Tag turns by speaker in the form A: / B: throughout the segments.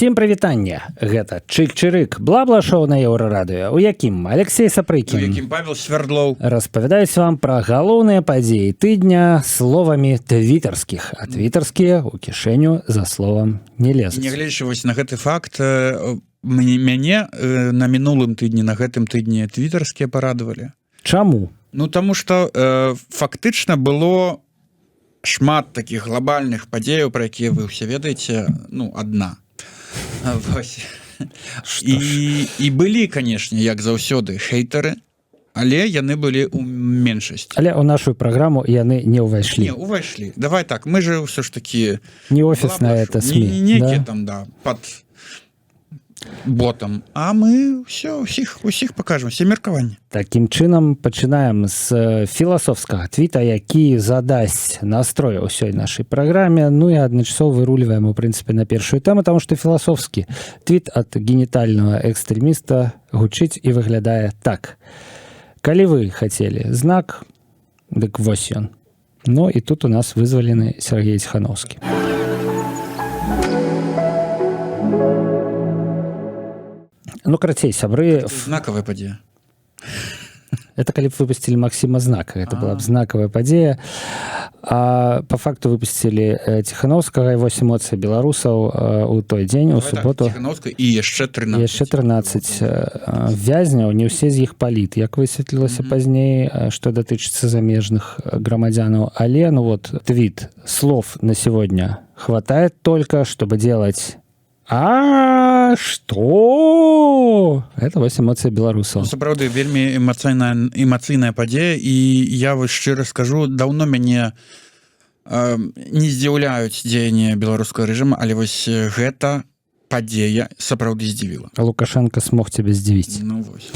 A: Усім прывітанне. Гэта Чык-чырык, бла-бла-шоу на Еўрарадыё, у якім Алексей Сапрыкін,
B: у якім Павел Свердлоў
A: распавядаюць вам пра галоўныя падзеі тыдня словамі твітарскіх, а твітарскія ў кішэню за словам не лезуць.
B: Нягледзячы вось на гэты факт, мяне на мінулым тыдні, на гэтым тыдні твітарскія парадавалі.
A: Чаму?
B: Ну, таму што фактычна было шмат такіх глобальных падзеяў, пра якія вы ўсе ведаеце, ну, адна. І былі, канешне, як заўсёды, хейтары, але яны былі ў меншасці.
A: Але ў нашу праграму яны не ўвайшлі.
B: Не, ўвайшлі. Давай так, мы же ўсё ж такі...
A: Не офісная это СМІ.
B: Некі там, да, пад ботам. А мы усіх пакажам, все меркаванні.
A: Такім чынам пачынаем з філасофскага твіта, які задасць настрой ўсёй нашай праграме. Ну і адначасова выруліваем, у прынцыпе, на першую тэму, таму што філасофскі твіт ад генітальнага экстрэміста гучыць і выглядае так. Калі вы хацелі знак, дык вось ён. Ну і тут у нас вызвалены Сергей Ціхановскі. Ну, карацей, сябры...
B: Знакавая падзея.
A: Это калі б выпусцілі Максіма Знака. Гэта была б знакавая падзея. А па факту выпусцілі Ціхановскага і 8 эмоцый беларусаў у той дзень, у суботу.
B: Ціхановска і яшчэ 13.
A: Яшчэ 13 вязняў, не ўсе з іх паліт. Як высветлілася пазней, што датычыцца замежных грамадзянаў. Але, ну вот, твит слов на сегодня хватает только, чтобы делать... А что? Это вось эмоцыі беларусаў.
B: Сапраўды, вельмі эмацыйная падзея, і я вось шчыра скажу, даўно мяне не здзіўляюць дзеянні беларускага рэжыма, але вось гэта падзея сапраўды здзівіла.
A: Лукашенко смог цябе здзівіць.
B: Ну вось.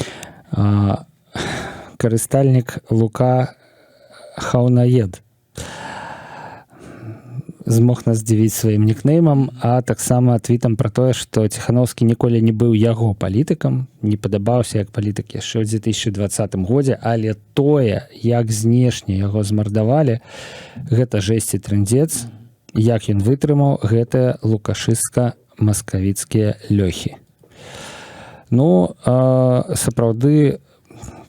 A: Карыстальнік Лука Хаўнаед змог нас здзівіць сваім нікнеймам, а таксама твітам пра тое, што Ціхановскі ніколі не быў яго палітыкам, не падабаўся як палітык яшчэ ў 2020 годзе, але тое, як знешне яго змардавалі, гэта жэсць і трындзец, як ён вытрымаў гэтыя лукашыстка-маскавіцкія лёхі. Ну, сапраўды,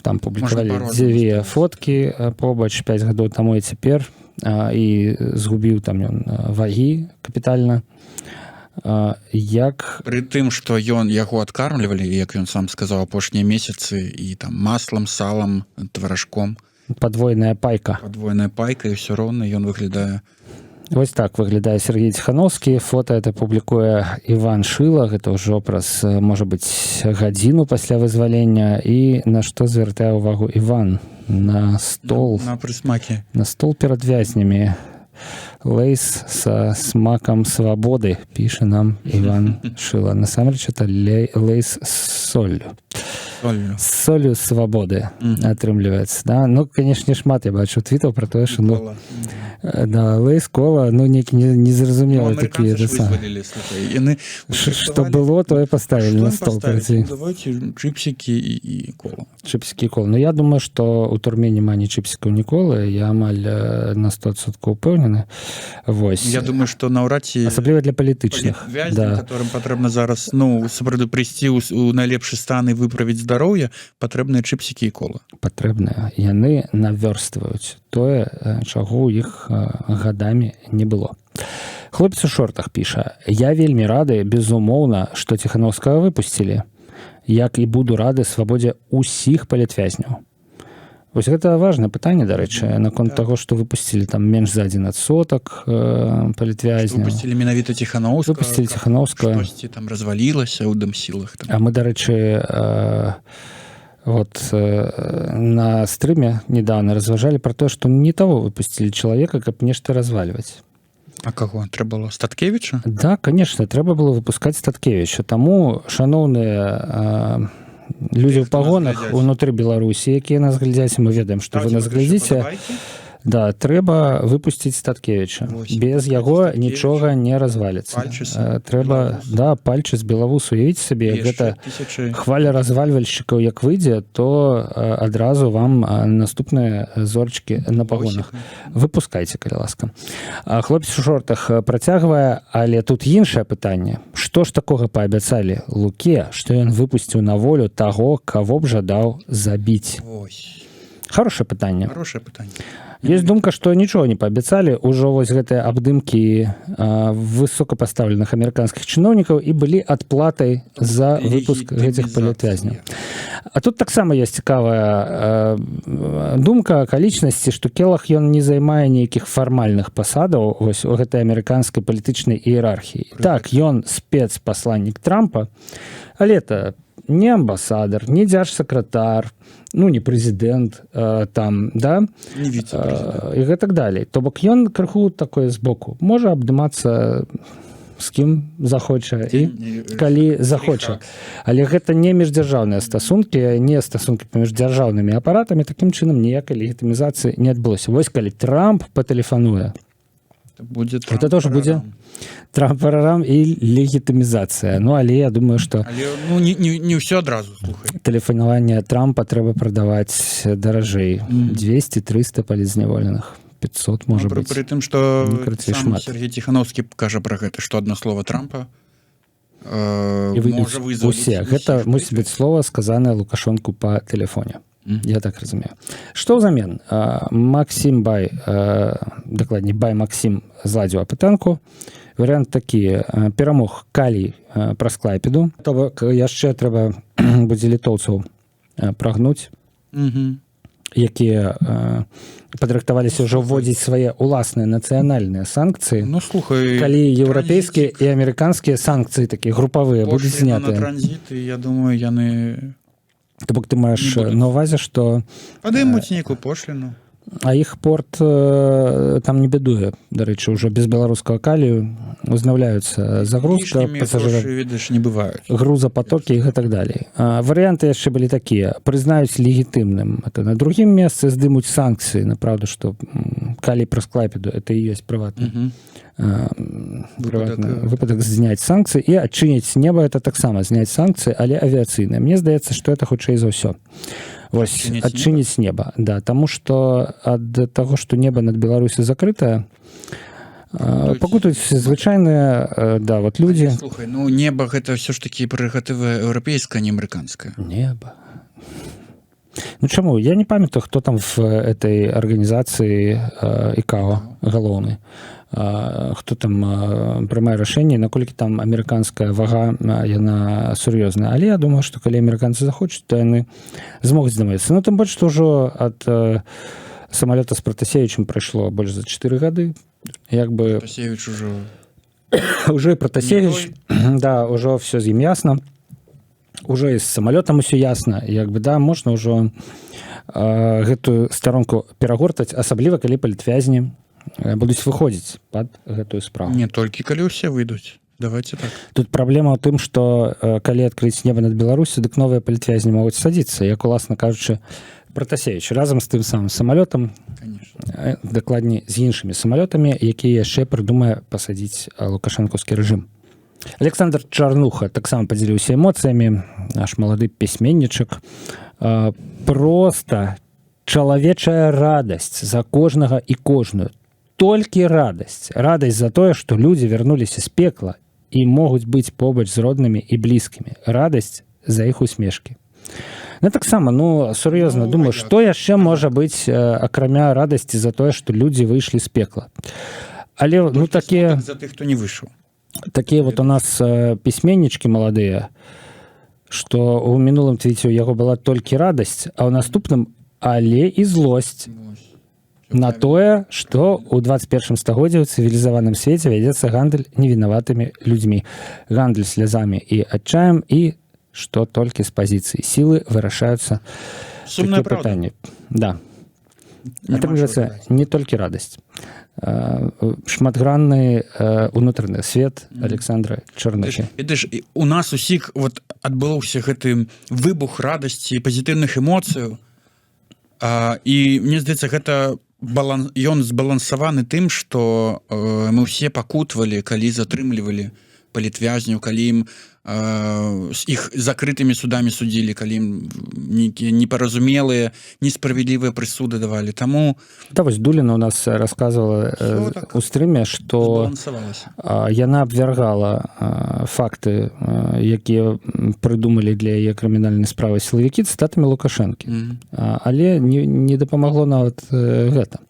A: там публікавалі дзве фоткі побач 5 гадоў таму і цяпер, і згубіў там ён вагі капітальна. Як...
B: Пры тым, што яго адкармлівалі, як ён сам сказаў, апошнія месяцы, і там маслам, салам, тваражком.
A: Падвойная пайка.
B: Падвойная пайка, і ўсё роўна ён выглядае...
A: Вось так выглядае Сергей Ціхановскі. Фота это публікуе Іван Шыла. Гэта ўжо праз, можа быць, гадзіну пасля вызвалення. І на што звяртае ўвагу Іван? На стол.
B: На прысмакі.
A: На стол перад вязнямі. Лейс са смакам свабоды, піша нам Іван Шыла. Насамрэч, это лейс з соллю. З солью свабоды атрымліваецца. Да? Ну, канешне, шмат я бачу твітаў пра тое, што... Ну, да, лейс, кола, ну, некі незразумелыя такія. Што было, тое паставілі на стол.
B: Давайте чыпсікі і кола.
A: Чыпсікі і кола. Ну, я думаю, што ў турме няма ні чыпсікаў, ні колы. Я амаль на 100% упэўнены. Вось.
B: Я думаю, што наўрад ці...
A: Асабліва для палітычных.
B: Вязням, которым патрэбна зараз, ну, сапраўды прыйсці ў найлепшы стан і выправіць здароўе, патрэбныя чыпсікі і кола.
A: Патрэбныя. Яны навёрстваюць тое, чаго ў іх гадамі не было. Хлопец у шортах піша: «Я вельмі рады, безумоўна, што Ціхановскага выпусцілі, як і буду рады свабодзе ўсіх палітвязняў». Вось гэта важнае пытанне, дарэчы, наконт таго, што выпусцілі там менш за 1% палітвязняў.
B: Выпусцілі менавіта Ціхановскага.
A: Выпусцілі Ціхановскага.
B: Штосьці там развалілася ў дэмсілах.
A: А мы, дарэчы, вот на стрыме недавно разважалі пра тое, што не таго выпусцілі чалавека, каб нешта развальваць.
B: А каго? Трэба было Статкевіча?
A: Да, конечно, трэба было выпускаць Статкевіча. Таму, шаноўныя людзі ў пагонах унутры Беларусі, якія нас глядзяць, мы ведаем, што вы нас глядзіце. Да, трэба выпусціць Статкевіча.
B: Вось,
A: Без яго
B: Статкевіча.
A: нічога не разваліцца.
B: Пальчыса,
A: Трэба,
B: беларус.
A: да, пальчы з белавусу. Уявіце сабе, як гэта
B: тысячы
A: хваля развальвальшчыкаў як выйдзе, то адразу вам наступныя зорачкі на пагонах. Выпускайце, калі ласка. Хлопец у шортах працягвае, але тут іншае пытанне. Што ж такога паабяцалі Луке, што ён выпусціў на волю таго, каго б жадаў забіць?
B: Вось.
A: Хорошае пытанне.
B: Хорошее пытанне.
A: Есть думка, што нічога не паабяцалі. Ужо вось гэтыя абдымкі высокапастаўленых амерыканскіх чыноўнікаў і былі адплатай за выпуск гэтых палітвязняў. А тут таксама ёсць цікавая думка акалічнасці, што Келах ён не займае нейкіх фармальных пасадаў вось у гэтай амерыканскай палітычнай іерархіі. Так, ён спецпасланнік Трампа, але это не амбасадар, не дзяржсакратар, ну, не прэзідэнт там, да?
B: Не віцэ-прэзідэнт.
A: І гэтак далей. То бок ён крыху такое збоку. Можа абдымацца з кім захоча і калі захоча. Але гэта не міждзяржаўныя стасункі, не стасункі паміж дзяржаўнымі апаратамі, такім чынам ніякай легітымізацыі не адбылося. Вось калі Трамп патэлефануе,
B: Будет
A: это тоже будзе Трамп-парарам і легітымізацыя. Ну, але я думаю, што
B: Але ну, не ўсё адразу, слухай.
A: тэлефанаванне Трампа трэба прадаваць даражэй. 200-300 палізняволеных. 500, можа быць.
B: Пры тым, што
A: Не карацей,
B: сам
A: шмат.
B: Сергей Ціхановскі кажа пра гэта, што адно слова Трампа
A: І выйдуць усе. Гэта мусіць быць слова, сказанае Лукашонку па тэлефоне. Я так разумею. Што ўзамен? Максім Бай, дакладней, Бай Максім зладзіў апытанку. Варыянт такі. Перамог Калій праз Клайпеду. То бок яшчэ трэба будзе літоўцаў прагнуць, якія падрыхтаваліся ўжо вводзіць свае ўласныя нацыянальныя санкцыі.
B: Ну, слухай,
A: Калі еўрапейскія і амерыканскія санкцыі такія групавыя будуць
B: пошліна на
A: знятыя.
B: транзіт, і я думаю, яны
A: То бок ты маеш на ўвазе, што
B: падымуць нейкую пошліну.
A: а іх порт там не бядуе. Дарэчы, ўжо без беларускага калію узнаўляюцца загрузка пасажыраў,
B: Відаш, не бываюць.
A: грузапатокі і гэтак далей. Варыянты яшчэ былі такія. Прызнаюць легітымным. Это на другім месцы здымуць санкцыі. Напраўду, што калій праз Клайпеду, это і ёсць прыватны выпадак зняць санкцыі і адчыніць неба, это таксама зняць санкцыі, але авіяцыйныя. Мне здаецца, што это хутчэй за ўсё. Вось, адчыніць неба. Да, таму што ад таго, што неба над Беларусі закрытае, пакутаюць звычайныя да, вот людзі.
B: Слухай, ну неба гэта ўсё ж такі прэрагатыва еўрапейская, не амерыканская.
A: Неба. Ну чаму? Я не памятаю, хто там в этой арганізацыі ИКАО галоўны. Хто там прымае рашэнне, наколькі там амерыканская вага, яна сур'ёзная. Але я думаю, што калі амерыканцы захочуць, то яны змогуць здымацца. Ну тым больш, што ўжо ад самалёта з Пратасевічам прайшло больш за 4 гады. Як бы
B: Пратасевіч
A: ўжо і Пратасевіч, да, ўжо все з ім ясна. Ужо і з самалётам усё ясна. Як бы, да, можна ўжо гэтую старонку перагортаць, асабліва калі палітвязні будуць выходзіць пад гэтую справу.
B: Не толькі калі ўсе выйдуць. Давайте так.
A: Тут праблема ў тым, што калі адкрыць неба над Беларусю, дык новыя палітвязні могуць садзіцца, як уласна кажучы Пратасевіч разам з тым самым самалётам, дакладней з іншымі самалётамі, якія яшчэ прыдумае пасадзіць лукашэнкаўскі рэжым. Александр Чарнуха таксама падзяліўся эмоцыямі, наш малады пісьменнічак. Проста чалавечая радасць за кожнага і кожную. Толькі радасць. Радасць за тое, што людзі вярнуліся з пекла і могуць быць побач з роднымі і блізкімі. Радасць за іх усмешкі. Ну таксама, ну сур'ёзна, думаю, што яшчэ можа быць акрамя радасці за тое, што людзі выйшлі з пекла. Але ну такія
B: за тых, хто не выйшаў.
A: Такія вот у нас пісьменнічкі маладыя, што ў мінулым твіце у яго была толькі радасць, а ў наступным але і злосць на тое, што ў 21 стагоддзі ў цывілізаваным свеце вядзецца гандаль невінаватымі людзьмі. Гандаль слязамі і адчаем, і што толькі з пазіцыі сілы вырашаюцца такія пытанні. Да. Атрымліваецца не толькі радасць. Шматгранны унутраны свет Александра Чарнухі.
B: У нас усіх вот адбылося гэты выбух радасці і пазітыўных эмоцыяў. І мне здаецца, гэта ён збалансаваны тым, што мы ўсе пакутвалі, калі затрымлівалі палітвязняў, калі ім з іх закрытымі судамі судзілі, калі ім нейкія непаразумелыя, несправядлівыя прысуды давалі. Таму
A: Да, вось Дуліна у нас рассказывала
B: так
A: у стрыме, што
B: збалансавалася.
A: яна абвяргала факты, якія прыдумалі для яе крымінальнай справы сілавікі цытатамі Лукашэнкі. Але не дапамагло нават гэта.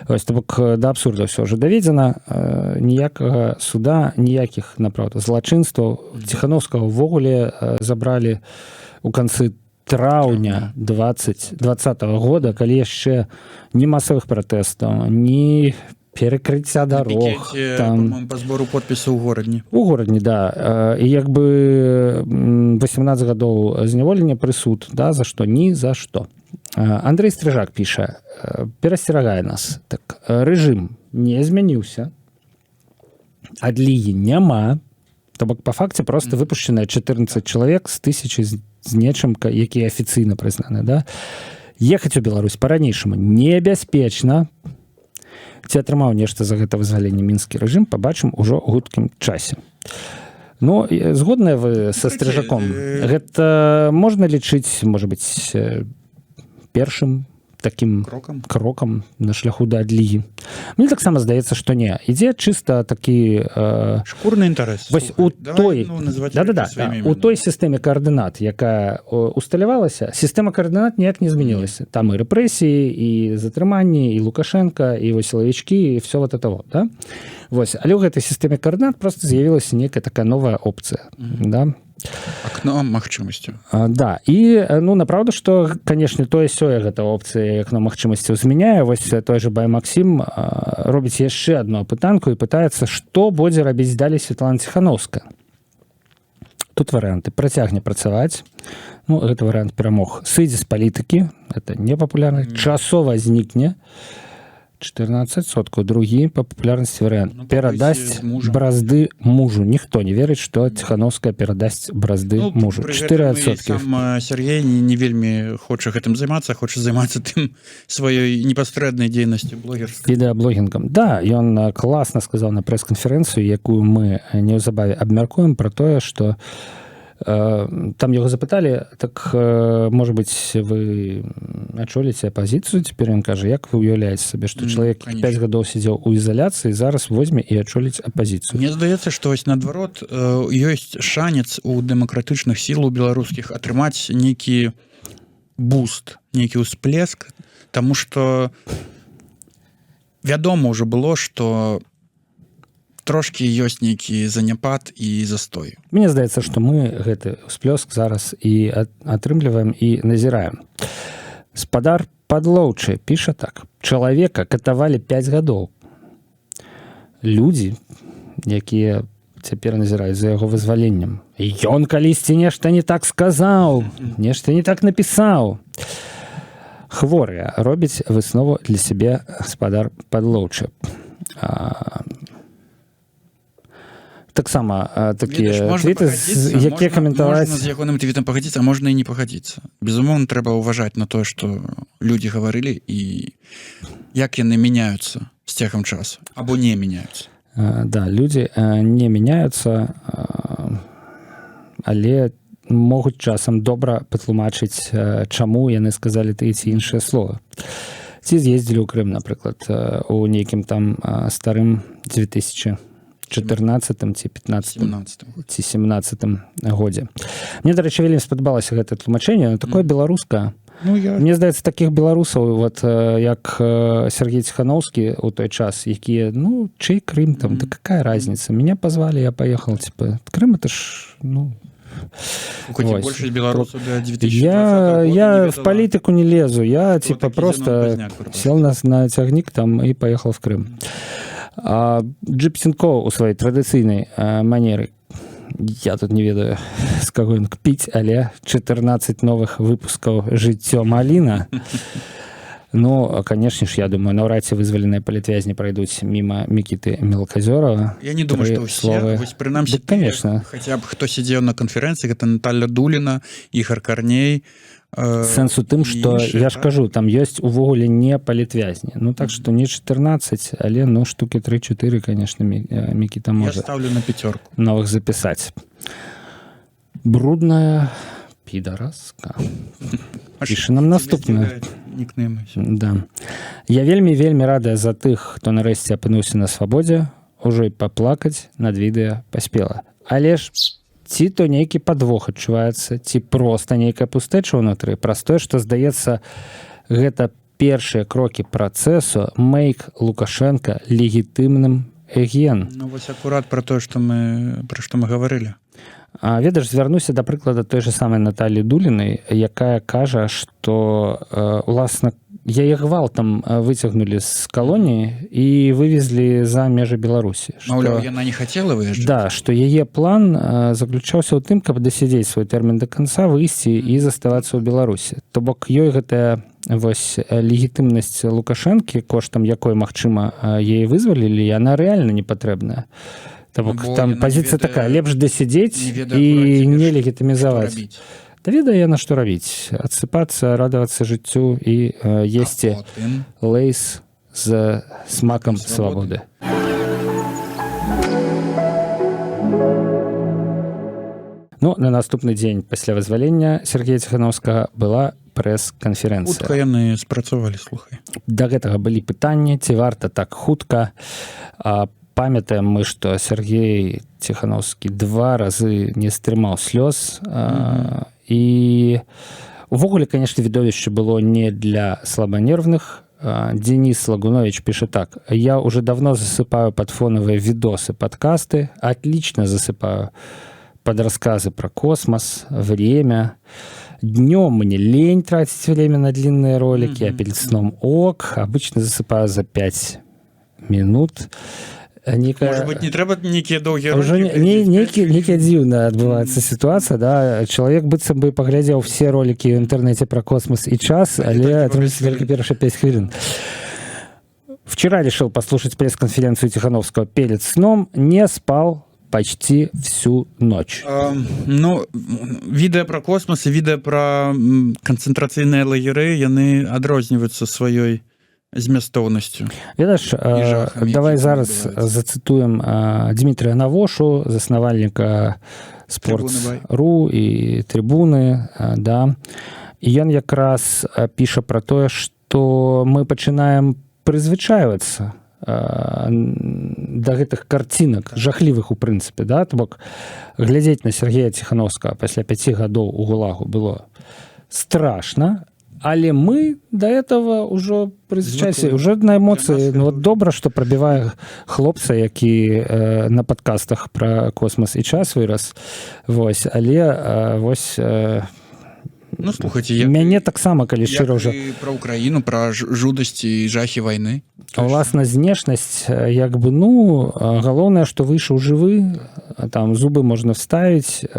A: Вось, то бок да абсурда ўсё ўжо даведзена, ніякага суда, ніякіх, напраўда, злачынстваў. Ціханаўскага ўвогуле забралі у канцы траўня 2020 года, калі яшчэ ні масавых пратэстаў, ні перакрыцця дарог.
B: Там па збору подпісаў у горадні.
A: У горадні, да. І як бы 18 гадоў зняволення прысуд, да, за што? Ні за што. Андрей Стрыжак піша, перасцерагае нас. Так, рэжым не змяніўся, адлігі няма, то бок па факце проста выпушчаныя 14 чалавек з 1000 з нечым, якія афіцыйна прызнаны. Да? Ехаць у Беларусь па-ранейшаму небяспечна. Ці атрымаў нешта за гэта вызваленне мінскі рэжым, пабачым ужо ў хуткім часе. Ну, згодныя вы са Стрыжаком? Гэта можна лічыць, можа быць, першым такім крокам на шляху да адлігі. Мне таксама здаецца, што не. Ідзе чыста такі
B: шкурны інтарэс.
A: Вось у той у той сістэме каардынат, якая усталявалася, сістэма каардынат ніяк не змянілася. Там і рэпрэсіі, і затрыманні, і Лукашенка, і сілавічкі, і все вот это вот, да? Вось, але ў гэтай сістэме каардынат проста з'явілася нейкая такая новая опцыя, да?
B: Акно магчымасцяў.
A: Да, і ну напраўду, што канешне тое сёе гэта опцыя акно магчымасцяў змяняе. Вось той же Бай Максім робіць яшчэ адну апытанку і пытаецца, што будзе рабіць далей Святлана Ціханаўская. Тут варыянты: працягне працаваць, ну гэта варыянт перамог, сыдзе з палітыкі, это непапулярна, часова знікне 14%, другі па папулярнасці варыянт, перадасць бразды мужу. Ніхто не верыць, што Ціханаўская перадасць бразды мужу. 4%.
B: Сам Сергей не вельмі хоча гэтым займацца, хоча займацца тым сваёй непасрэднай дзейнасцю блогерскай.
A: Відэаблогінгам. Да, ён класна сказаў на прэс-канферэнцыю, якую мы неўзабаве абмяркуем, пра тое, што там яго запыталі, так, можа быць, вы ачоліце апазіцыю? Цяпер ён кажа, як вы уяўляеце сабе, што чалавек 5 гадоў сидзеў у ізаляцыі, зараз возьме і ачоліць апазіцыю?
B: Мне здаецца, што вось наадварот ёсць шанец у дэмакратычных сілаў беларускіх атрымаць нейкі буст, нейкі ўсплеск, таму што вядома ўжо было, што трошки ёсць нейкі заняпад і застой.
A: Мне здаецца, што мы гэты ўсплёск зараз і атрымліваем і назіраем. Спадар Падлоўчы піша так: чалавека катавалі 5 гадоў. Людзі, якія цяпер назіраюць за яго вызваленнем, ён калісьці нешта не так сказаў, нешта не так напісаў. Хворыя робіць выснову для сябе спадар Падлоўчы. Таксама такія твіты, якія каментаваць...
B: Можна з ягоным твітам пагадзіцца, а можна і не пагадзіцца. Безумоўна, трэба ўважаць на тое, што людзі гаварылі і як яны мяняюцца з цягам часу, або не мяняюцца.
A: Да, людзі не мяняюцца, але могуць часам добра патлумачыць, чаму яны сказалі тыя ці іншыя словы. Ці з'ездзілі ў Крым, напрыклад, у нейкім там старым 2014 ці 15 ці 17 годзе. Мне, дарэчы, вельмі спадабалася гэта тлумачэнне, такое беларускае. Мне здаецца, такіх беларусаў, вот, як Сергей Ціханаўскі ў той час, якія, ну, чый Крым там, да какая разница? Меня позвали, я поехал, типа, Крым это ж, ну...
B: Больше белорусов до 2020
A: я в политику не лезу, я, типа, просто сел на цягнік там и поехал в Крым. Джипсенко у сваёй традыцыйнай манеры, я тут не ведаю, з каго ён кпіць, але 14 новых выпускаў «Жыццё маліна». Ну, конечно ж, я думаю, наўрад ці вызваленыя палітвязні пройдуць мимо Мікіты Мелказёрова.
B: Я не думаю, што ўсе, вось прынамсі,
A: конечно.
B: Хаця б хто сидзеў на канферэнцыі, гэта Наталья Дуліна, Ігор Карней,
A: Сэнс у тым, што я ж кажу, там ёсць увогуле не палітвязні. Ну так што не 14, але ну штукі 3-4, конечно, Мікіта
B: Я
A: можа
B: ставлю на 5.
A: новых запісаць. Брудная підараска. Піша нам наступна. Да. Я вельмі радая за тых, хто нарэшце апынуўся на свабодзе, ужо і паплакаць над відэа паспела. Але ж ці то нейкі падвох адчуваецца, ці проста нейкая пустэча ўнутры, праз тое, што, здаецца, гэта першыя крокі працэсу make Лукашенка легітымным эген.
B: Ну, вось акурат пра тое, пра што мы гаварылі.
A: Ведаеш, звярнуся да прыклада той же самай Наталі Дулінай, якая кажа, што уласна яе гвалтам выцягнулі з калоніі і вывезлі за межы Беларусі.
B: Маўляў, яна не хацела выязджаць?
A: Да, што яе план заключаўся ў тым, каб дасядзець свой тэрмін да канца, выйсці і заставацца ў Беларусі. То бок ёй гэтая вось легітымнасць Лукашэнкі, коштам якой, магчыма, яе вызвалілі, яна рэальна не патрэбная. То бок там пазіцыя такая, лепш дасядзець і не легітымізаваць. Да ведае яна, што рабіць. Адсыпацца, радавацца жыццю і есці лейс з смакам свабоды. Ну, на наступны дзень пасля вызвалення Сергея Ціханаўскага была прэс-канферэнцыя.
B: Хутка яны спрацавалі, слухай. Да
A: гэтага былі пытанні, ці варта так хутка. Памятаем мы, што Сергей Ціханаўскі 2 разы не стрымаў слёз. І увогуле, конечно, відовішча было не для слабонервных. Денис Лагунович пишет так. Я уже давно засыпаю под фоновые видосы, подкасты. Отлично засыпаю под рассказы про космос, время. Днем мне лень тратить время на длинные ролики, а перед сном ок. Обычно засыпаю за 5 минут.
B: Может быть, не трэба нейкія доўгія
A: ролики? Нейкая дзіўная адбываецца сітуацыя, да? Чалавек быццам бы паглядзеў все ролики в интернете про космос и час, але атрымліваецца только первые 5 хвилин. Вчера решил послушать пресс-конференцию Тихановского перед сном, не спал почти всю ночь.
B: Ну, відэа про космос і відэа про канцэнтрацыйныя лагеры, яны адрозніваюцца сваёй змястоўнасцю.
A: Ведаеш, давай зараз зацытуем Дмітрия Навошу, заснавальніка Sports.ru і Трибуны, да. І ён якраз піша про тое, што мы пачынаем прызвычайвацца да гэтых карцінак, жахлівых у прынцыпе, да, то бок глядзець на Сергея Ціхановскага пасля 5 гадоў у ГУЛАГу было страшна, але мы до этого ўжо прызвычаіліся, уже на эмоцыі. Ну, вот добра, што прабівае хлопца, які на падкастах про космос і час вырас. Вось, але вось
B: ну, слухайте,
A: мяне таксама, калі шчыра ўжо
B: про Украіну, про жудасці і жахі вайны.
A: Уласна знешнасць, як бы, ну, галоўнае, што выйшаў жывы, там зубы можна вставіць,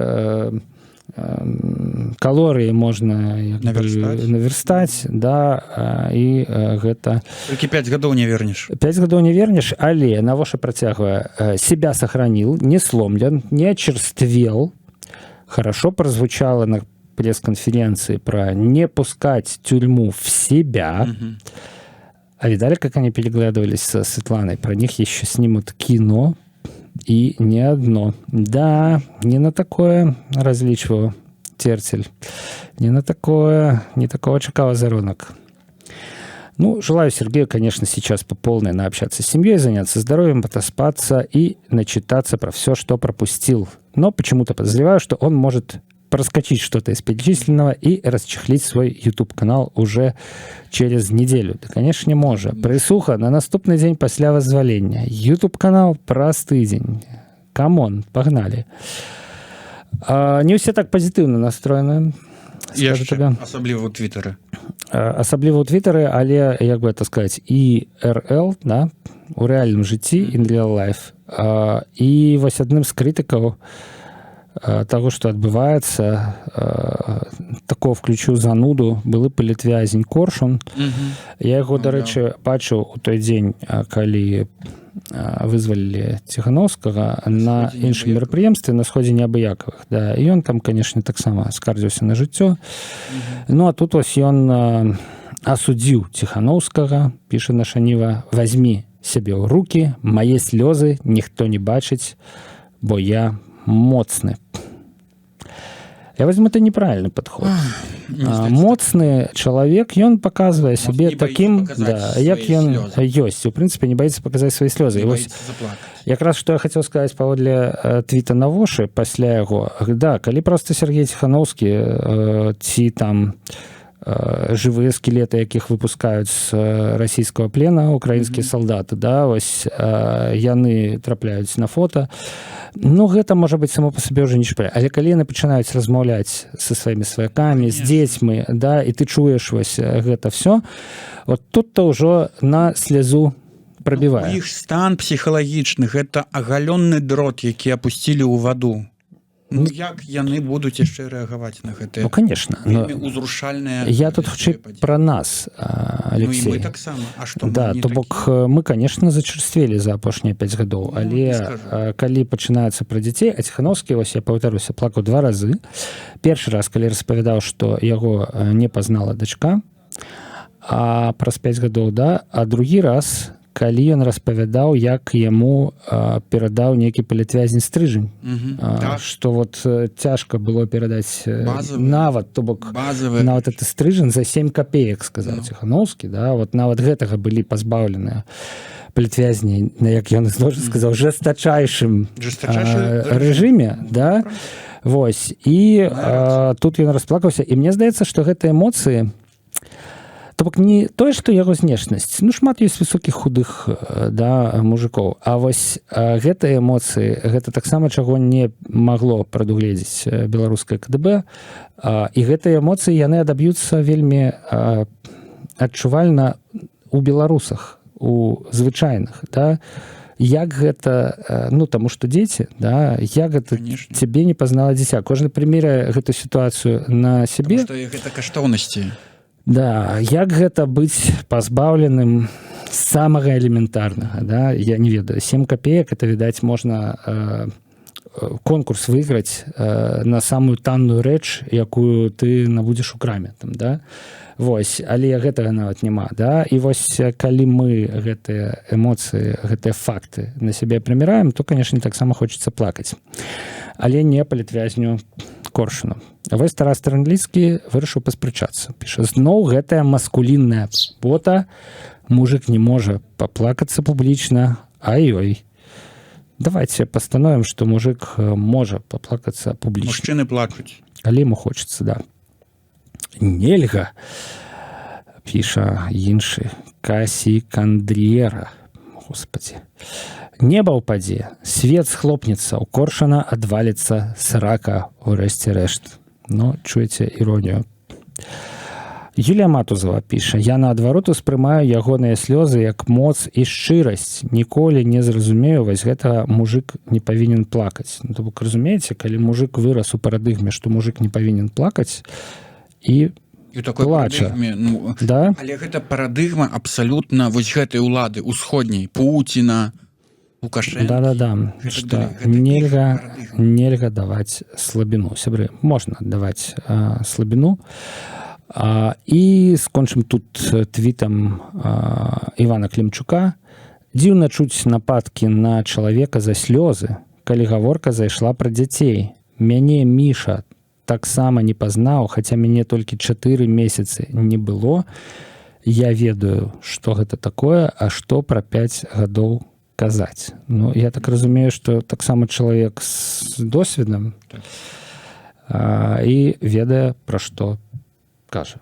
A: калорыі можна наверстаць, да, і гэта...
B: Толькі 5 гадоў не вернеш.
A: 5 гадоў не вернеш, але Навоша працягвае. Себя сохранил, не сломлен, не очерствел. Хорошо прозвучало на пресс-конференции про не пускать тюрьму в себя. А видали, как они переглядывались со Светланой? Про них еще снимут кино. И не одно. Да, не на такое различивал Тертель. Не на такое, не такого чакал Озеронок. Ну, желаю Сергею, конечно, сейчас по полной наобщаться с семьей, заняться здоровьем, отоспаться и начитаться про все, что пропустил. Но почему-то подозреваю, что он может проскочить что-то из перечисленного и расчехлить свой YouTube-канал уже через неделю. Да, конечно, не может. Присуха на наступный день после вызволения. YouTube-канал праз тыдзень. Камон, погнали. Не все так позитивно настроены.
B: Асабліва ў Твиттары.
A: Асабліва ў Твиттары, але, як бы это сказать, IRL, да, у рэальным жыцці, in real life. І вось адным з крытыкаў того, что адбываецца, такого включу зануду, былы палітвязень Коршун. Я яго, дарэчы, бачыў у той дзень, калі вызвалілі Ціханаўскага на
B: сходзе
A: іншым
B: неабыякавых.
A: мерапрыемстве на сходзе неабыякавых, да, і ён там канешне таксама скардзіўся на жыццё. Ну а тут вось ён асудзіў Ціханаўскага, піша наша Ніва: возьми сябе ў руки, мае слёзы ніхто не бачыць, бо я моцны. Я возьму, это неправильный подход. Моцны чалавек, ён паказвае сябе такім, да, як ён ёсць. У прынцыпе, не баіцца паказаць свае слёзы. І вось якраз што я хацеў сказаць паводле твіта Навошы пасля яго. Да, калі проста Сергей Ціханаўскі ці там жывыя скелеты, якіх выпускаюць з расійскага плена украінскія салдаты, да, вось яны трапляюць на фота. Ну, гэта можа быць само па сабе ўжо нічого. Але калі яны пачынаюць размаўляць са сваімі сваякамі, з дзецьмі, да, і ты чуеш вось гэта все, вот тут-то ўжо на слезу прабівае.
B: Іх стан псіхалагічны, гэта агалённы дрот, які апусцілі ў ваду. Ну, як яны будуць яшчэ рэагаваць на гэтыя,
A: ну, конечно,
B: вельмі ўзрушальныя...
A: Я тут хутчэй пра нас, Алексей.
B: Ну, і мы таксама. А што
A: да,
B: мы не
A: то бок мы, конечно, зачарствелі за апошнія 5 гадоў, але калі пачынаецца пра дзяцей, а Ціханаўскі, вось я паўтаруся, плакаў 2 разы. Першы раз, калі распавядаў, што яго не пазнала дачка, а праз 5 гадоў, да, а другі раз, калі ён распавядаў, як яму перадаў нейкі палітвязень Стрыжань, што вот цяжка было перадаць нават, то бок нават это Стрыжань за 7 копеек, сказаў Ціханаўскі, да, вот нават гэтага былі пазбаўленыя палітвязні, як ён сказаў, жестачайшым рэжыме, да, вось, і тут ён расплакаўся, і мне здаецца, што гэтыя эмоцыі, то бок не тое, што яго знешнасць, ну, шмат ёсць высокіх худых, да, мужикоў, а вось гэтыя эмоцыі, гэта таксама чаго не магло прадугледзець беларускае КДБ, і гэтыя эмоцыі яны адаб'юцца вельмі адчувальна у беларусах, у звычайных, да, як гэта, ну, таму што дзеці, да, як гэта цябе не пазнала дзіця. Кожны прымеряе гэту сітуацыю на сябе.
B: Таму што гэта каштоўнасці.
A: Да, як гэта быць пазбаўленым самага элементарнага, да, я не ведаю, 7 копеек, это, відаць, можна конкурс выйграць на самую танную рэч, якую ты набудзеш у краме, там, да, вось, але гэтага нават няма, да, і вось, калі мы гэтыя эмоцыі, гэтыя факты на сябе прыміраем, то, канешне, таксама хочацца плакаць, але не палітвязню Коршуну. Вось Тарас Таранліцкі вырашыў паспрачацца. Піша: зноў гэтая маскулінная пота, мужик не можа паплакацца публічна, ай-ой. Давайте пастановім, што мужик можа паплакацца публічна.
B: Мужчыны плачуць.
A: Але ему хочацца, да. Нельга, піша іншы, Касі Кандріера. Господи. Неба ўпадзе, свет схлопнецца, у Коршуна адваліцца срака ў рэшце рэшт. Ну, чуеце іронію. Юлія Матузова піша: я наадварот успрымаю ягоныя слёзы як моц і шчырасць. Ніколі не зразумею, вось гэта мужик не павінен плакаць. Ну, то бок, разумееце, калі мужик вырас у парадыгме, што мужик не павінен плакаць і плача.
B: Ну,
A: да?
B: Але гэта парадыгма абсалютна вось гэтай улады усходняй, Пуціна, Лукашенко.
A: Да-да-да, што нельга даваць слабіну. Сябры, можна даваць слабіну. І скончым тут твітам Івана Клімчука. Дзіўна чуць нападкі на чалавека за слёзы, калі гаворка зайшла пра дзяцей. Мяне Міша таксама не пазнаў, хаця мяне толькі 4 месяцы не было. Я ведаю, што гэта такое, а што пра 5 гадоў казаць. Ну, я так разумею, што таксама чалавек з досведам і ведае, пра што кажа.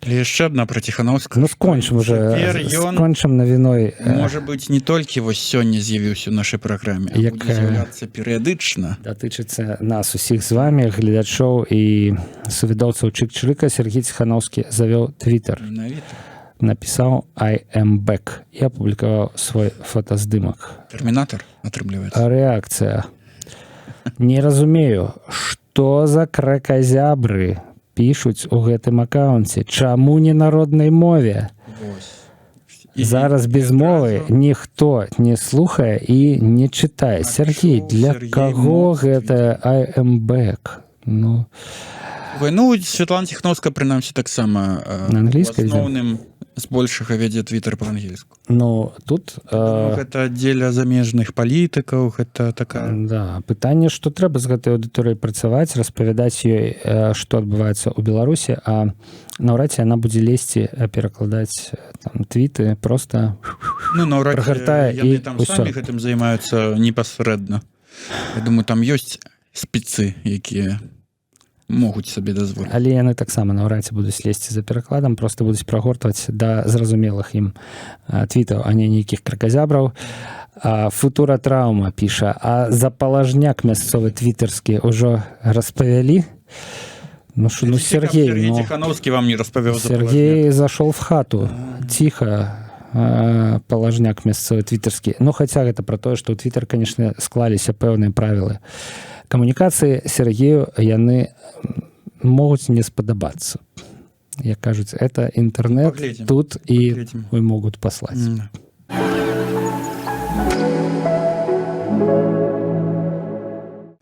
B: Яшчэ адна пра Ціханаўскага.
A: Ну, скончым уже, скончым навіной.
B: Можа быць, не толькі вось сёння з'явіўся ў нашай праграме, а будзе з'яўляцца перыядычна.
A: Датычыцца нас усіх з вами, гледачоў і сувідоўцаў Чык-Чырыка. Сергей Ціханаўскі завёў твітер. Напісаў I am back і апублікаваў свой фотаздымак.
B: Тэрмінатар, атрымліваецца.
A: Рэакцыя. Не разумею, што за краказябры пішуць у гэтым акаунце? Чаму не на роднай мове? Зараз без мовы ніхто не слухае і не чытае. Сергей, для каго гэта IMBack? Ну,
B: Святлана Ціхноўская, прынамсі, таксама
A: на англійскай
B: асноўным збольшага вядзе твітер па-ангельску.
A: Ну, тут...
B: Гэта дзеля замежных палітыкаў, гэта такая...
A: Да, пытанне, што трэба з гэтай аўдыторыяй працаваць, распавядаць ёй, што адбываецца ў Беларусі, а наўрад ці яна будзе лезці перакладаць там твіты, проста прагартае і
B: там
A: ўсё.
B: Самі гэтым займаюцца непасрэдна. Я думаю, там ёсць спецы, якія могуць сабе дазволіць.
A: Але яны таксама наўрад ці будуць лезці за перакладам, проста будуць прагортваць да зразумелых ім твітаў, а не нейкіх краказябраў. Футура Траўма піша: а за палажняк мясцовы твітарскі ўжо распавялі? Ну, Сергей,
B: Сергей Ціхановскі вам не распавёў за палажняк.
A: Сергей зашоў в хату, ціха, палажняк мясцовы твітарскі. Ну, хаця гэта пра тое, што ў твітар, канешне, склаліся пэўныя правілы камунікацыі. Сергею яны могуць не спадабацца. Як кажуць, это інтэрнет, тут і вы могуць паслаць.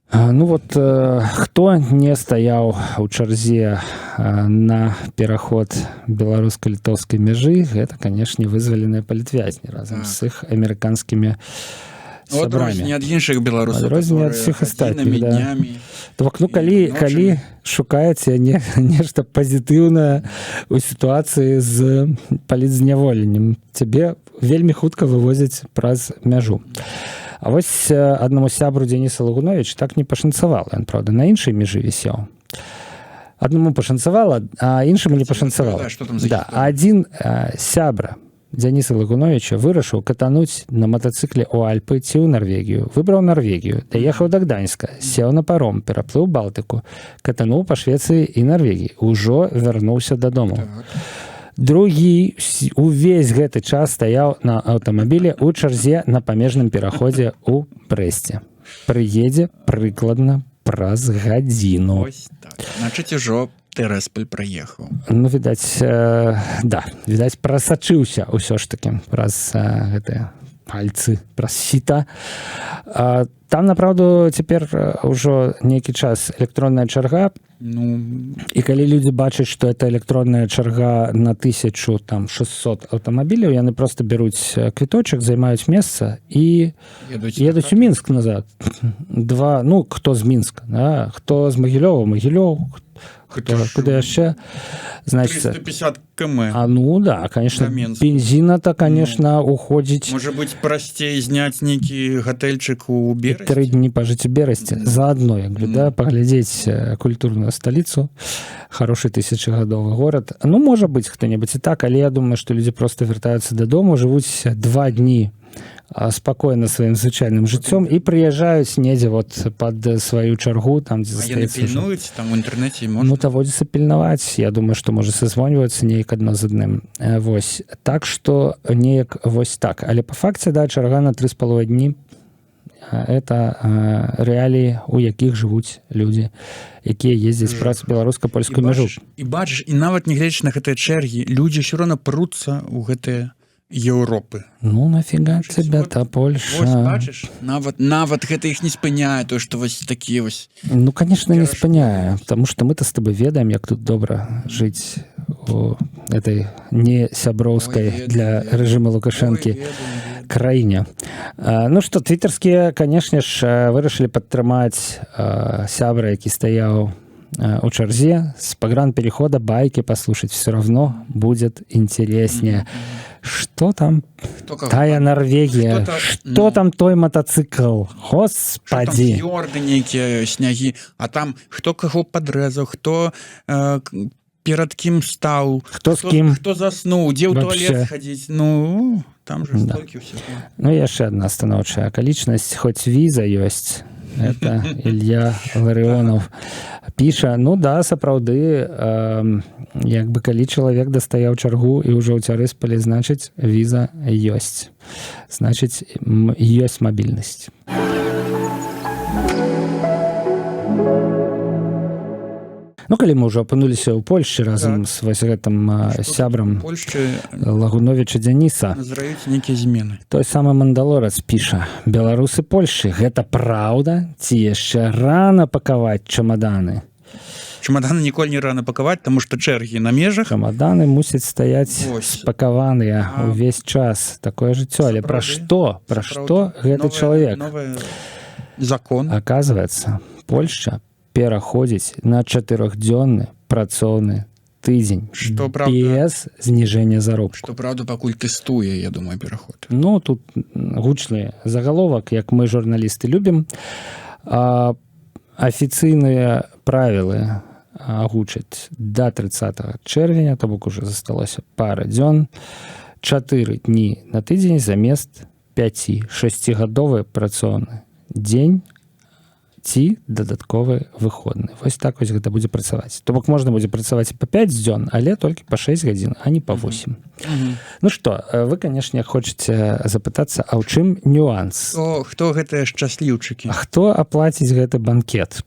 A: Ну вот, хто не стаяў у чарзе на пераход беларуска-літоўскай мяжы, гэта, канешне, вызваленыя палітвязні разам з іх амерыканскімі сябрамі.
B: Адрозненне ад іншых беларусаў,
A: Адрозненне ад всіх астатніх, да. Так, ну, калі шукаеце нешта пазітыўнае ў сітуацыі з палітзняволеннем, цябе вельмі хутка вывозяць праз мяжу. А вось аднаму сябру Дзяніса Лагуновіча так не пашанцавала. Ён, правда, на іншай мяжы вісеў. Аднаму пашанцавала, а іншаму не пашанцавала. Да, а адзін сябра Дзяніса Лагуновіча вырашыў катануць на матацыкле ў Альпы ці ў Нарвегію. Выбраў Нарвегію, даехаў да Гданьска, сеў на паром, пераплыў Балтыку, катануў па Швецыі і Нарвегіі. Ужо вярнуўся дадому. Другі увесь гэты час стаяў на аўтамабілі ў чарзе на памежным пераходзе ў Брэсце. Прыедзе прыкладна праз гадзіну.
B: Значыць, ужо Тэрасполь праехаў.
A: Ну, відаць, да, відаць, прасачыўся ўсё ж такі праз гэтыя пальцы, праз сіта. Там, направду, цяпер ужо нейкі час электронная чарга. І калі людзі бачаць, што это электронная чарга на 1600 аўтамабіляў, яны проста бяруць квіточак, займаюць месца і едуць у Мінск назад. Ну, хто з Мінска, да? Хто з Магілёва, Магілёў, куды яшчэ, значит,
B: 350 км.
A: Ну да, конечно, бензина-то, конечно, уходзіць.
B: Можа быць, прасцей зняць нейкі гатэльчык у Берасці?
A: 3 дні пажыць у Берасці. Заадно, як бы, да, паглядзець культурную сталіцу, хороший тысячагадовы горад. Ну, можа быць, хто-небудзь і так, але я думаю, што людзі проста вяртаюцца дадому, жывуць 2 дні спакойна сваім звычайным жыццём і прыязджаюць недзе вот пад сваю чаргу, там, дзе застаецца.
B: Яны пільнуюць, там у інтэрнэце
A: Ну,
B: можна?
A: даводзіцца пільнаваць. Я думаю, што можа сазвоньвацца неяк адно з адным. Вось. Так што неяк вось так. Але па факце, да, чарга на 3,5 дні это рэаліі, у якіх жывуць людзі, якія ездзяць праз беларуска-польскую мяжу.
B: І бачыш, і нават не гледзячы на гэтыя чэргі, людзі ўсё роўна пруцца ў гэтыя Еўропы.
A: Ну, нафіга цябе та Польша.
B: Вось, бачыш, нават гэта іх не спыняе, то, што вось такія вось...
A: Ну, конечно, не спыняе, потому что мы-то с тобой ведаем, як тут добра жыць у этой не сяброўскай для рэжыма Лукашэнкі краіне. Ну што, твітарскія, конечно ж, вырашылі падтрымаць сябра, які стаяў у чарзе с пагранперехода, байки послушать, все равно будет интереснее. Что там тая Норвегия? Что там той мотоцикл? Господи.
B: Что там фьорды нейкія, снягі, а там хто каго падрэзаў, хто перад кім стаў,
A: хто з кім,
B: хто заснуў, дзе ў туалет схадзіць. Ну, там же столькі ўсяго.
A: Ну, яшчэ адна станоўчая акалічнасць, хоць віза ёсць. Это Илья Ларионов піша, ну да, сапраўды, як бы калі чалавек дастаяў чаргу і ўжо ў Цярысполі, значыць, віза ёсць. Значыць, ёсць мабільнасць. Ну калі мы ўжо апынуліся ў Польшчы разам з вось гэтым сябрам
B: Польшчы
A: Лагуновіча Дзяніса,
B: назраюць нейкія змены.
A: той самы мандалорац піша: беларусы Польшчы, гэта праўда ці яшчэ рана пакаваць чамаданы?
B: Чамаданы ніколі не рана пакаваць, таму што чэргі на межах.
A: Чамаданы мусяць стаяць
B: Вось.
A: спакаваныя ўвесь час. Такое жыццё. Але пра што? Пра што гэты чалавек?
B: Новы закон.
A: Оказывается, Польшча пераходзіць на 4-дзённы працоўны тыдзень
B: Што праўда-
A: без зніжэння заробку.
B: Што праўда, пакуль тэстуе, я думаю, пераход.
A: Ну, тут гучны загаловак, як мы, журналісты, любім. Афіцыйныя правілы агучаць да 30 чэрвеня, то бок уже засталося пара дзён, 4 дні на тыдзень замест 5-6гадовы працоўны дзень ці дадатковы выходны. Вось так вось гэта будзе працаваць. То бок можна будзе працаваць і па 5 дзён, але толькі па 6 гадзін, а не па 8. Ну што, вы, канешне, хочаце запытацца, а ў чым нюанс?
B: Хто гэтыя шчасліўчыкі?
A: А хто аплаціць гэты банкет?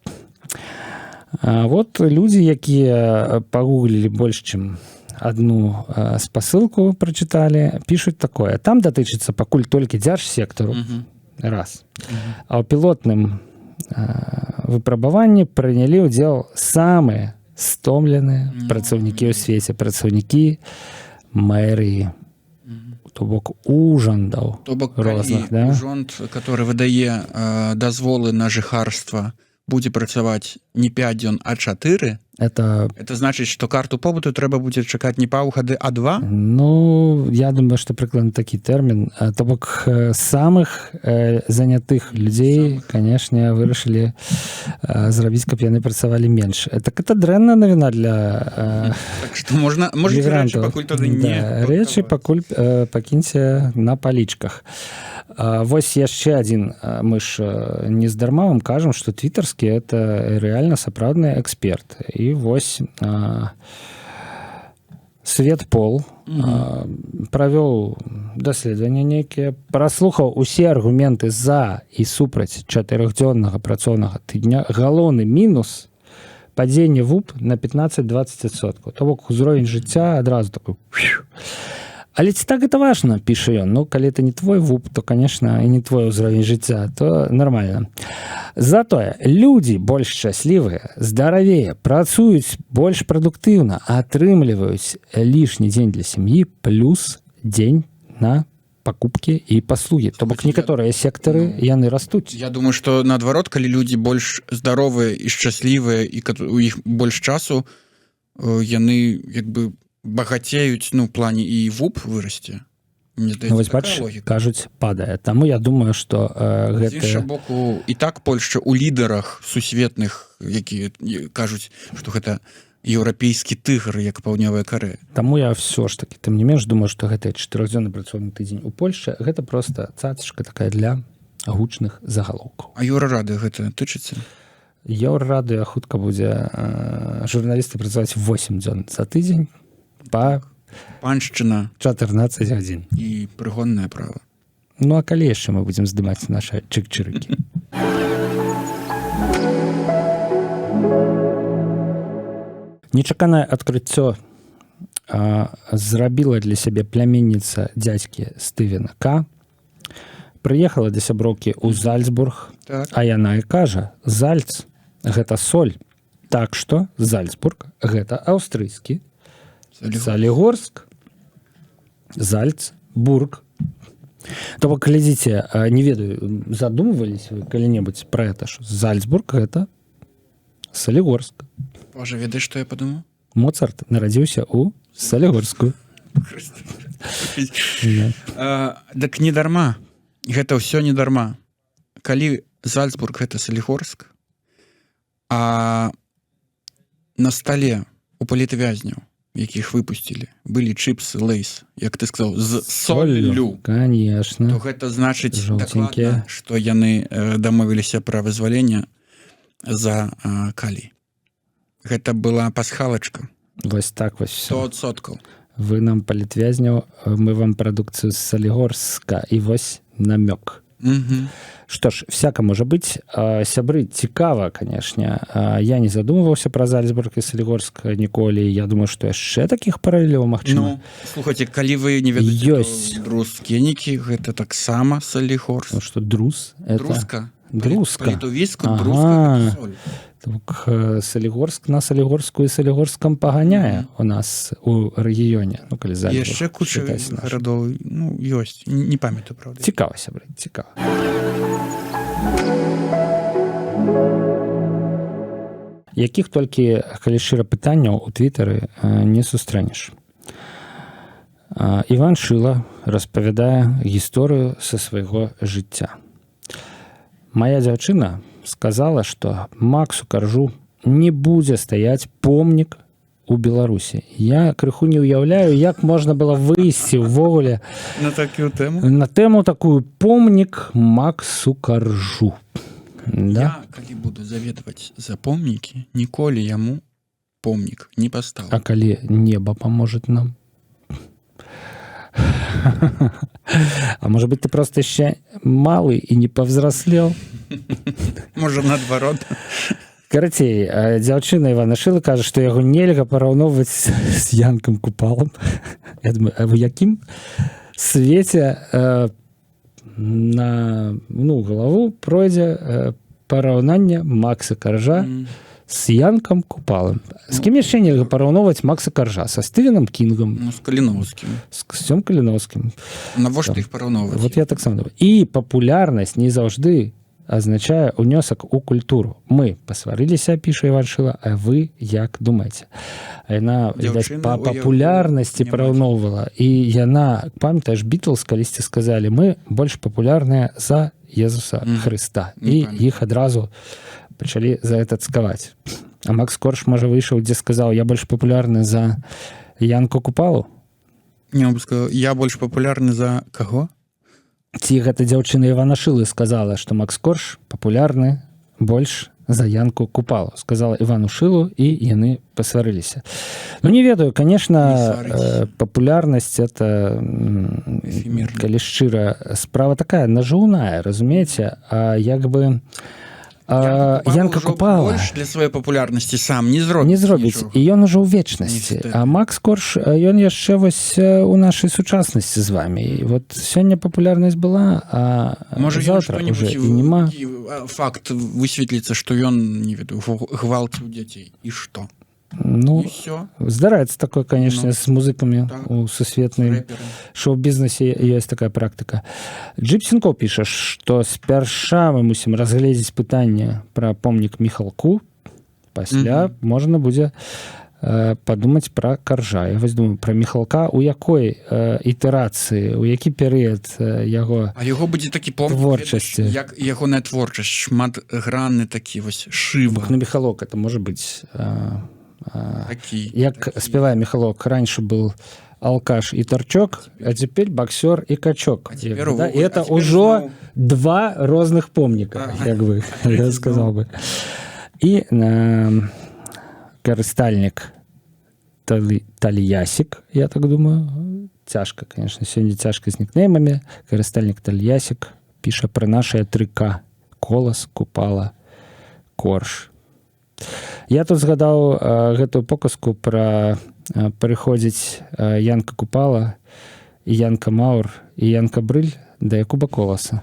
A: Вот людзі, якія пагуглілі больш, чым одну спасылку прачыталі, пішуць такое. Там датычыцца пакуль толькі дзяржсектару. Раз. А ў пілотным выпрабаванні прынялі ўдзел самыя стомленыя працаўнікі ў свеце, працаўнікі мэрыі, то бок ужандаў розных.
B: Ужонд, который выдае дазволы на жыхарства, будзе працаваць не 5 дзён, а 4, это значыць, што карту побыту трэба будзе чакаць не паўгады, а 2?
A: Ну, я думаю, што прыкладна такі тэрмін. То бок самых занятых людзей, канешне, вырашылі зрабіць, каб яны працавалі менш. Так это дрэнная навіна для
B: Так што можна рэчы пакуль тады не.
A: Рэчы пакуль пакіньце на палічках. Вось яшчэ адзін, мы ж не здарма вам кажам, што твітарскі — это рэальна сапраўдны эксперт. І вось Светпол правёў даследаванне нейкія, праслухаў усе аргументы за і супраць 4-дзённага працоўнага тыдня. Галоўны мінус — падзенне ВУП на 15-20%. То бок узровень жыцця адразу такой. Але ці так гэта важна, піша ён. Ну, калі это не твой ВУП, то, конечно, і не твой ўзровень жыцця, то нормально. Затое людзі больш шчаслівыя, здаравее, працуюць больш прадуктыўна, атрымліваюць лішні дзень для сям'і плюс дзень на пакупкі і паслугі. То бок некаторыя сектары, яны растуць.
B: Я думаю, што наадварот, калі людзі больш здаровыя і шчаслівыя, і у іх больш часу, яны як бы багацеюць, ну, в плане і ВУП вырасце. Мне здаецца,
A: вось, бач, кажуць, падае. Таму я думаю, што
B: з іншага боку, і так Польшча ў лідарах сусветных, якія кажуць, што гэта еўрапейскі тыгр, як Паўднёвая Карэя.
A: Таму я ўсё ж такі, тым не менш, думаю, што гэта 4-дзённы працоўны тыдзень у Польшчы, гэта проста цацачка такая для гучных загалоўкаў.
B: А Еўрарады гэта тычыцца?
A: Еўрарадыё хутка будзе журналісты працаваць 8 дзён за тыдзень па
B: паншчына
A: 14 гадзін.
B: І прыгоннае права.
A: Ну, а калі яшчэ мы будзем здымаць нашы чык-чырыкі? Нечаканае адкрыццё зрабіла для сябе пляменніца дзядзькі Стывена К. Прыехала да сяброўкі ў Зальцбург, а яна і кажа: Зальц — гэта соль. Так што Зальцбург — гэта аўстрыйскі Салігорск, Зальцбург. То бок, глядзіце, не ведаю, задумвались вы калі-небудзь пра гэта, што Зальцбург — гэта Салігорск.
B: Боже, ведаеш, што я падумаў?
A: Моцарт нарадзіўся ў Салігорску.
B: Так не дарма. Гэта ўсё не дарма. Калі Зальцбург — гэта Салігорск, а на стале у палітвязняў, якіх выпусцілі, былі чипсы Лейс, як ты сказаў, з соллю.
A: Конечно.
B: То гэта значыць дакладна, што яны дамовіліся пра вызваленне за калій. Гэта была пасхалачка.
A: Вось так вось всё.
B: 100%.
A: Вы нам палітвязняў, мы вам прадукцыю з Салігорска, і вось намёк. Што ж, всяка можа быць. Сябры, цікава, канешне. Я не задумываўся пра Зальцбург і Салігорск ніколі. Я думаю, што яшчэ такіх паралеляў магчыма.
B: Слухайце, калі вы не ведаеце, то друскенікі гэта таксама Салігорск.
A: Што друз?
B: Друска.
A: Па-літовіску
B: друска.
A: Так, Салігорск на Салігорскую і Салігорскам паганяе у нас у рэгіёне. Ну, калі Зальцбург.
B: Яшчэ куча гарадоў ёсць. Не памятаю, правда.
A: Цікава, сябры, цікава. Якіх толькі, калі шчыра, пытанняў у твітары не сустрэнеш. Іван Шыла распавядае гісторыю са свайго жыцця. Мая дзяўчына сказала, што Максу Каржу не будзе стаяць помнік у Беларусі. Я крыху не ўяўляю, як можна было выйсці ўвогуле на тэму такую помнік Максу Каржу.
B: Да? Я, калі буду заведаваць за помнікі, ніколі яму помнік не пастаўлю.
A: А калі неба паможет нам? А может быть, ты просто еще малый и не повзрослел?
B: Может, наадварот.
A: Карацей, дзяўчына Івана Шылы кажа, што яго нельга параўноўваць з Янкам Купалам. Я думаю, а в якім свеце на галаву пройдзе параўнанне Макса Каржа з Янкам Купалам. З кім яшчэ нельга параўноўваць Макса Каржа? Са Стывеном Кінгом?
B: Ну, з Каліноўскім.
A: З Ксём Каліноўскім.
B: Навошта іх параўноўваць?
A: Вот я так сам думаю. І папулярнасць не заўжды азначае ўнёсак у культуру. Мы пасварыліся, піша Іван Шыла, а вы як думаеце? Яна, відаць, па папулярнасці параўноўвала. І яна, памятаеш, Бітлз калісьці сказалі, мы больш папулярныя за Езуса Хрыста. І іх адразу пачалі за гэта цкаваць. А Макс Корж, можа, выйшаў, дзе сказаў, я больш папулярны за Янку Купалу?
B: Не, он бы сказал, я больш папулярны за каго?
A: Ці гэта дзяўчына Івана Шылы сказала, што Макс Корж папулярны больш за Янку Купалу. Сказала Івану Шылу, і яны пасварыліся. Ну, не ведаю, конечно, папулярнасць это, калі шчыра, справа такая нажыўная, разумееце? А як бы Янка Купала
B: для сваёй папулярнасці сам не
A: зробіць, і ён ужо ў вечнасці. А Макс Корж, ён яшчэ вось у нашай сучаснасці з вами. І вот сёння папулярнасць была, а заўтра уже і нема.
B: Факт высветліцца, што ён, не ведаю, гвалціў дзяцей. І што?
A: Ну, здараецца такое, конечно, з музыкамі у сусветным шоу-бізнесе ёсць такая практыка. Джипсенко піша, што спярша мы мусім разгледзець пытанне пра помнік Міхалку, пасля можна будзе падумаць пра Каржа. Я вось думаю, пра Міхалка, у якой ітэрацыі, у які перыяд яго творчасці.
B: А яго будзе такі помнік, як ягоная творчасць, шматгранны такі вось шыбар.
A: На Міхалок это можа быць... Як спявае Михалок, раньше был алкаш и торчок, а теперь боксер и качок. И это уже два розных помника, как бы, я сказал бы. И карыстальник Тальясик, я так думаю, тяжко, конечно, сегодня тяжко с никнеймами. Карыстальник Тальясик пишет про наши 3К. Колос, Купала, Корж. Я тут згадаў гэтую показку пра прыходзіць Янка Купала, і Янка Маур, і Янка Брыль да Якуба Коласа.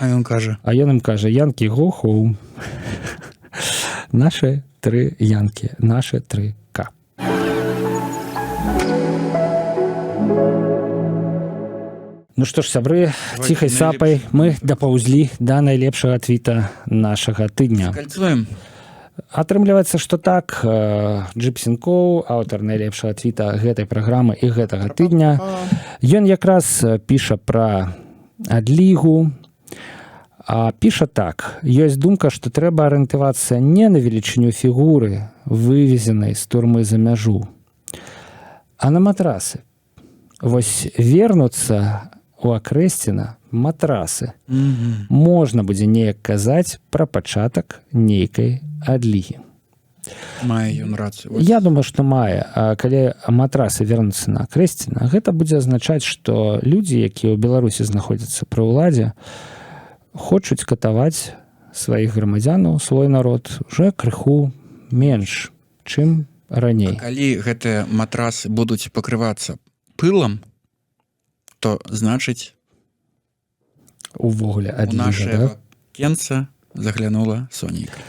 B: А ён кажа?
A: А ён ім кажа, Янкі, go home. Наши 3 Янкі, наши 3К. Ну што ж, сябры, ціхай сапай мы дапаўзлі да найлепшага твіта нашага тыдня.
B: Скальцуем.
A: Атрымліваецца, што так, Джипсенко, аўтар найлепшага твіта гэтай праграмы і гэтага тыдня, ён якраз піша пра адлігу, а піша так. Ёсць думка, што трэба арыентавацца не на велічыню фігуры, вывезенай з турмы за мяжу, а на матрасы. Вось вернуцца у Акрэсціна матрасы. Можна будзе неяк казаць пра пачатак нейкай адлігі.
B: Мае ён рацыю.
A: Я думаю, што мае. А калі матрасы вернуцца на Акрэсціна, гэта будзе азначаць, што людзі, якія ў Беларусі знаходзяцца пры ўладзе, хочуць катаваць сваіх грамадзянаў, свой народ уже крыху менш, чым раней.
B: Калі гэтыя матрасы будуць пакрывацца пылам, то значыць
A: Увогуле
B: у
A: адліга,
B: наше
A: да?
B: вакенца заглянула сонейка.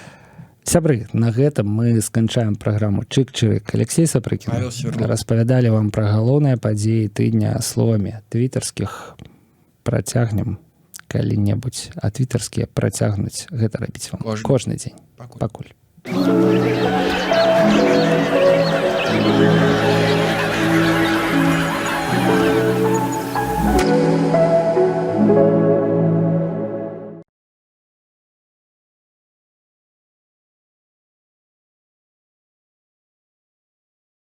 A: Сябры, на гэтым мы сканчаем праграму Чык-чырык. Алексей Сапрыкін
B: Павел Сверлов.
A: распавядалі вам пра галоўныя падзеі тыдня словамі твітарскіх. Працягнем калі-небудзь, а твітарскія працягнуць гэта рабіць вам
B: Кожны.
A: кожны дзень.
B: Пакуль.
A: Пакуль.